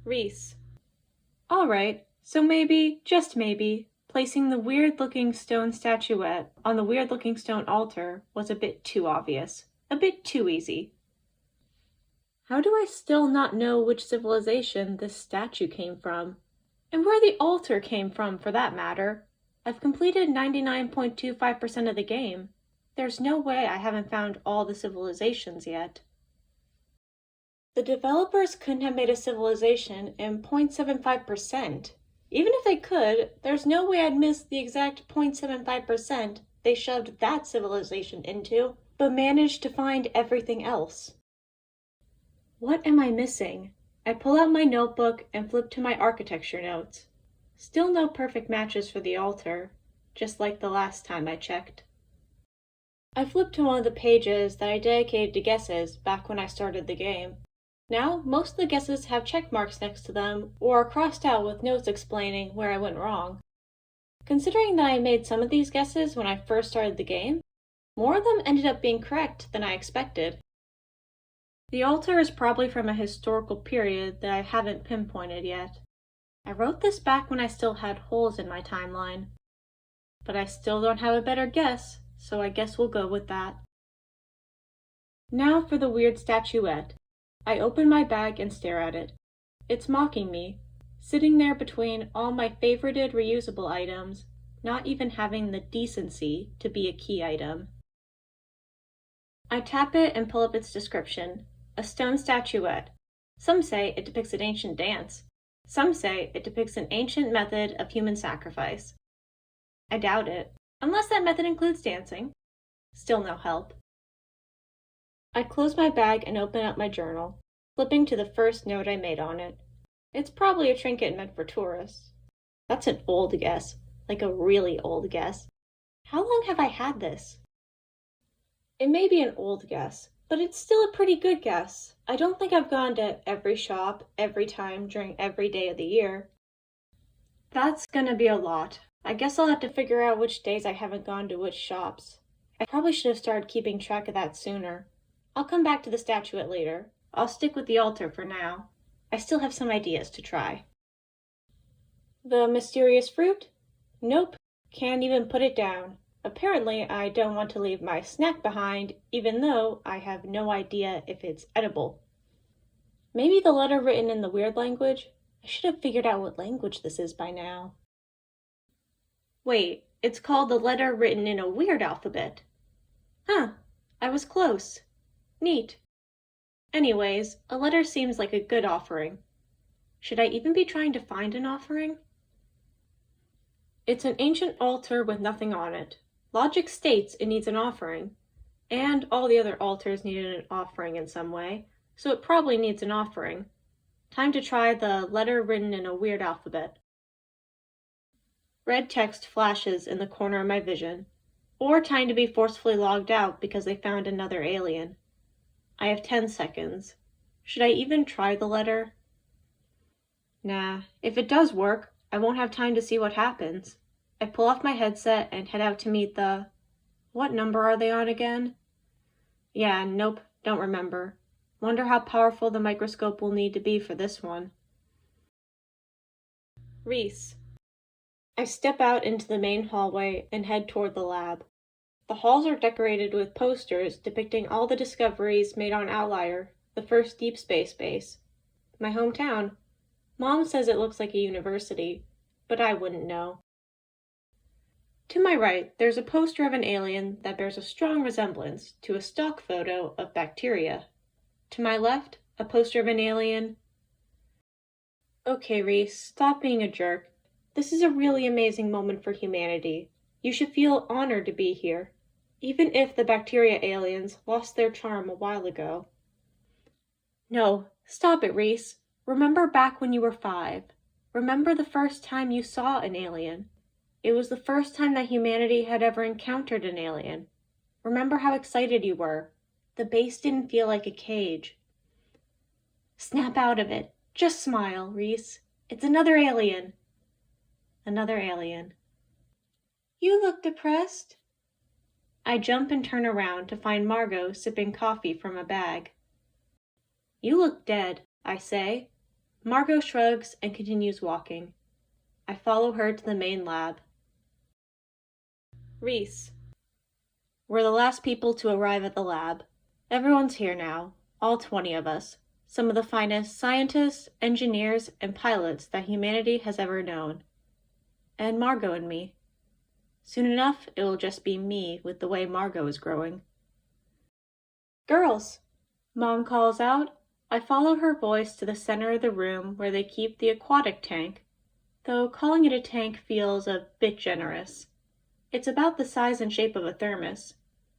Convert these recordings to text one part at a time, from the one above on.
Reese. Alright, so maybe, just maybe, placing the weird-looking stone statuette on the weird-looking stone altar was a bit too obvious, a bit too easy. How do I still not know which civilization this statue came from? And where the altar came from, for that matter? I've completed 99.25% of the game. There's no way I haven't found all the civilizations yet. The developers couldn't have made a civilization in 0.75%. Even if they could, there's no way I'd miss the exact 0.75% they shoved that civilization into, but managed to find everything else. What am I missing? I pull out my notebook and flip to my architecture notes. Still no perfect matches for the altar, just like the last time I checked. I flip to one of the pages that I dedicated to guesses back when I started the game. Now, most of the guesses have check marks next to them or are crossed out with notes explaining where I went wrong. Considering that I made some of these guesses when I first started the game, more of them ended up being correct than I expected. The altar is probably from a historical period that I haven't pinpointed yet. I wrote this back when I still had holes in my timeline. But I still don't have a better guess, so I guess we'll go with that. Now for the weird statuette. I open my bag and stare at it. It's mocking me, sitting there between all my favorited reusable items, not even having the decency to be a key item. I tap it and pull up its description. A stone statuette. Some say it depicts an ancient dance. Some say it depicts an ancient method of human sacrifice. I doubt it, unless that method includes dancing. Still no help. I close my bag and open up my journal, flipping to the first note I made on it. It's probably a trinket meant for tourists. That's an old guess, like a really old guess. How long have I had this? It may be an old guess, but it's still a pretty good guess. I don't think I've gone to every shop, every time, during every day of the year. That's gonna be a lot. I guess I'll have to figure out which days I haven't gone to which shops. I probably should have started keeping track of that sooner. I'll come back to the statuette later. I'll stick with the altar for now. I still have some ideas to try. The mysterious fruit? Nope, can't even put it down. Apparently, I don't want to leave my snack behind, even though I have no idea if it's edible. Maybe the letter written in the weird language? I should have figured out what language this is by now. Wait, it's called the letter written in a weird alphabet. Huh, I was close. Neat. Anyways, a letter seems like a good offering. Should I even be trying to find an offering? It's an ancient altar with nothing on it. Logic states it needs an offering, and all the other altars needed an offering in some way, so it probably needs an offering. Time to try the letter written in a weird alphabet. Red text flashes in the corner of my vision, or time to be forcefully logged out because they found another alien. I have 10 seconds. Should I even try the letter? Nah, if it does work, I won't have time to see what happens. I pull off my headset and head out to meet the... What number are they on again? Yeah, nope, don't remember. Wonder how powerful the microscope will need to be for this one. Reese. I step out into the main hallway and head toward the lab. The halls are decorated with posters depicting all the discoveries made on Outlier, the first deep space base. My hometown. Mom says it looks like a university, but I wouldn't know. To my right, there's a poster of an alien that bears a strong resemblance to a stock photo of bacteria. To my left, a poster of an alien. Okay, Reese, stop being a jerk. This is a really amazing moment for humanity. You should feel honored to be here, even if the bacteria aliens lost their charm a while ago. No, stop it, Reese. Remember back when you were 5. Remember the first time you saw an alien. It was the first time that humanity had ever encountered an alien. Remember how excited you were. The base didn't feel like a cage. Snap out of it. Just smile, Reese. It's another alien. Another alien. You look depressed. I jump and turn around to find Margot sipping coffee from a bag. You look dead, I say. Margot shrugs and continues walking. I follow her to the main lab. Reese. We're the last people to arrive at the lab. Everyone's here now, all 20 of us. Some of the finest scientists, engineers, and pilots that humanity has ever known. And Margot and me. Soon enough, it will just be me with the way Margot is growing. Girls! Mom calls out. I follow her voice to the center of the room where they keep the aquatic tank, though calling it a tank feels a bit generous. It's about the size and shape of a thermos.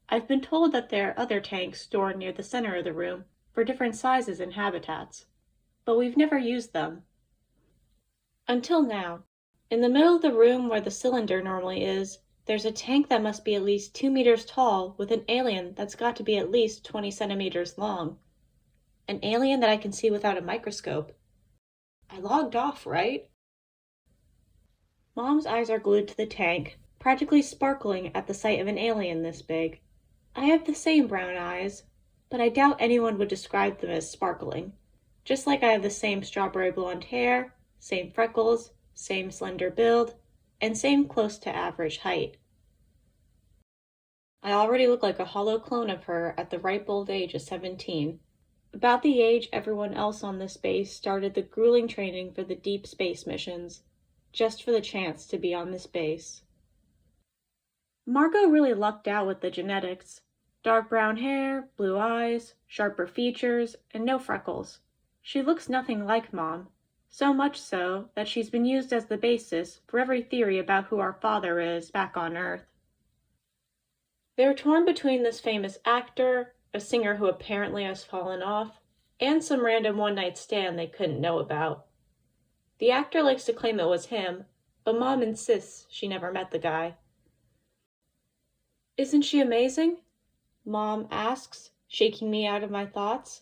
I've been told that there are other tanks stored near the center of the room for different sizes and habitats, but we've never used them. Until now. In the middle of the room where the cylinder normally is, there's a tank that must be at least 2 meters tall with an alien that's got to be at least 20 centimeters long. An alien that I can see without a microscope. I logged off, right? Mom's eyes are glued to the tank, practically sparkling at the sight of an alien this big. I have the same brown eyes, but I doubt anyone would describe them as sparkling. Just like I have the same strawberry blonde hair, same freckles, same slender build, and same close to average height. I already look like a hollow clone of her at the ripe old age of 17. About the age everyone else on this base started the grueling training for the deep space missions, just for the chance to be on this base. Margot really lucked out with the genetics. Dark brown hair, blue eyes, sharper features, and no freckles. She looks nothing like Mom, so much so that she's been used as the basis for every theory about who our father is back on Earth. They're torn between this famous actor, a singer who apparently has fallen off, and some random one-night stand they couldn't know about. The actor likes to claim it was him, but Mom insists she never met the guy. Isn't she amazing? Mom asks, shaking me out of my thoughts.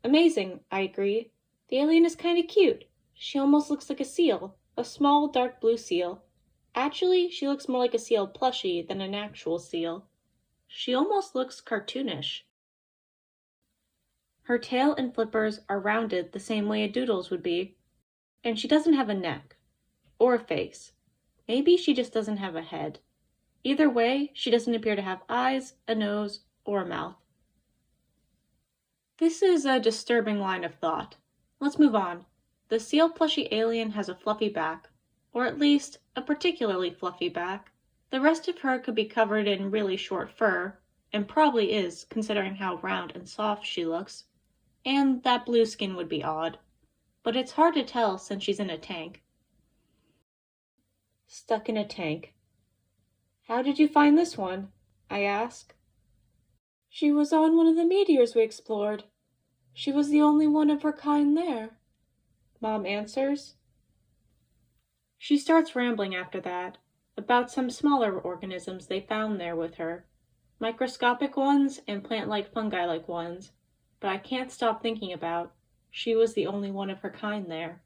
Amazing, I agree. The alien is kinda cute. She almost looks like a seal, a small dark blue seal. Actually, she looks more like a seal plushie than an actual seal. She almost looks cartoonish. Her tail and flippers are rounded the same way a doodle's would be, and she doesn't have a neck, or a face. Maybe she just doesn't have a head. Either way, she doesn't appear to have eyes, a nose, or a mouth. This is a disturbing line of thought. Let's move on. The seal plushie alien has a fluffy back, or at least a particularly fluffy back. The rest of her could be covered in really short fur, and probably is considering how round and soft she looks. And that blue skin would be odd, but it's hard to tell since she's in a tank. Stuck in a tank. How did you find this one? I ask. She was on one of the meteors we explored. She was the only one of her kind there, Mom answers. She starts rambling after that, about some smaller organisms they found there with her. Microscopic ones and plant-like fungi-like ones, but I can't stop thinking about she was the only one of her kind there.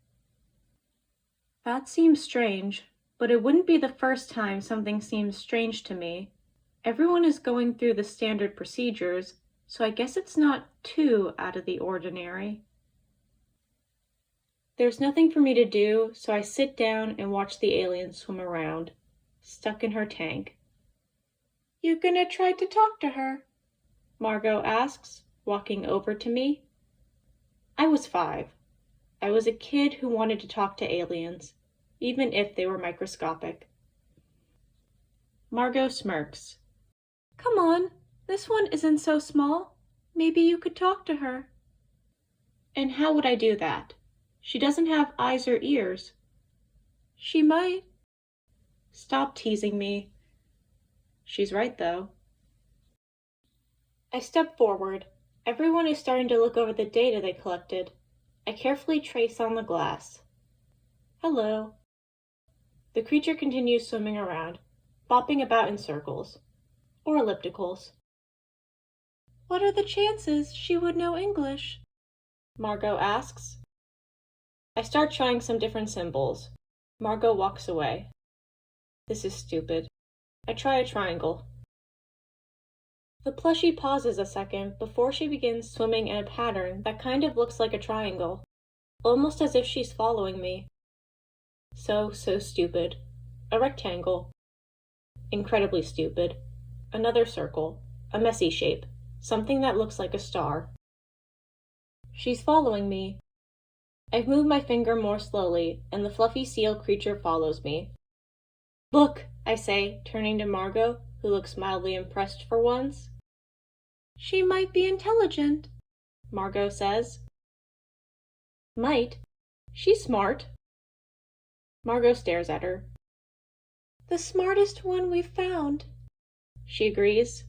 That seems strange, but it wouldn't be the first time something seems strange to me. Everyone is going through the standard procedures, so I guess it's not too out of the ordinary. There's nothing for me to do, so I sit down and watch the alien swim around, stuck in her tank. You gonna try to talk to her? Margot asks, walking over to me. I was 5. I was a kid who wanted to talk to aliens, even if they were microscopic. Margot smirks. Come on, this one isn't so small. Maybe you could talk to her. And how would I do that? She doesn't have eyes or ears. She might. Stop teasing me. She's right, though. I step forward. Everyone is starting to look over the data they collected. I carefully trace on the glass. Hello. The creature continues swimming around, bopping about in circles, or ellipticals. What are the chances she would know English? Margot asks. I start trying some different symbols. Margot walks away. This is stupid. I try a triangle. The plushie pauses a second before she begins swimming in a pattern that kind of looks like a triangle. almost as if she's following me. So stupid. A rectangle. Incredibly stupid. Another circle. A messy shape. Something that looks like a star. She's following me. I move my finger more slowly, and the fluffy seal creature follows me. Look, I say, turning to Margot, who looks mildly impressed for once. She might be intelligent, Margot says. Might? She's smart. Margot stares at her. The smartest one we've found, she agrees.